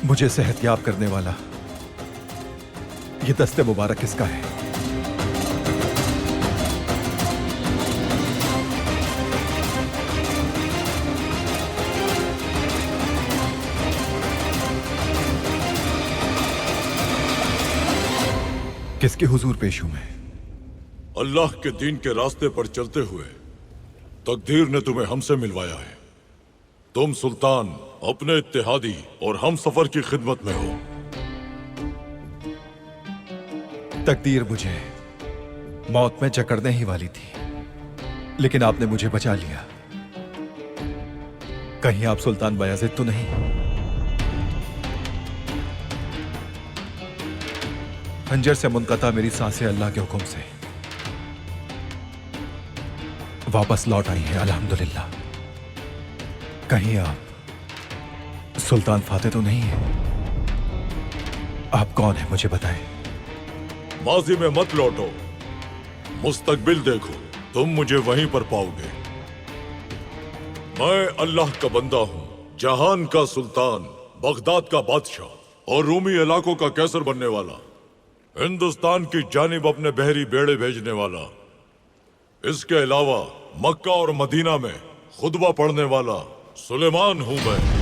मुझे सेहतयाब करने वाला ये दस्ते मुबारक किसका है? किसके हुजूर पेश हूं मैं? अल्लाह के दीन के रास्ते पर चलते हुए तकदीर ने तुम्हें हमसे मिलवाया है। तुम सुल्तान अपने इत्तेहादी और हम सफर की खिदमत में हो। तकदीर मुझे मौत में जकड़ने ही वाली थी, लेकिन आपने मुझे बचा लिया। कहीं आप सुल्तान बायाजिद तो नहीं? खंजर से मुनकता मेरी सांसें अल्लाह के हुक्म से वापस लौट आई है, अल्हम्दुलिल्लाह। कहीं आप सुल्तान फाते तो नहीं है? आप कौन है मुझे बताएं। माजी में मत लौटो, मुस्तकबिल देखो, तुम मुझे वहीं पर पाओगे। मैं अल्लाह का बंदा हूं, जहान का सुल्तान, बगदाद का बादशाह और रूमी इलाकों का कैसर बनने वाला, हिंदुस्तान की जानिब अपने बहरी बेड़े भेजने वाला। इसके अलावा मक्का और मदीना में खुतबा पढ़ने वाला सुलेमान हूं मैं।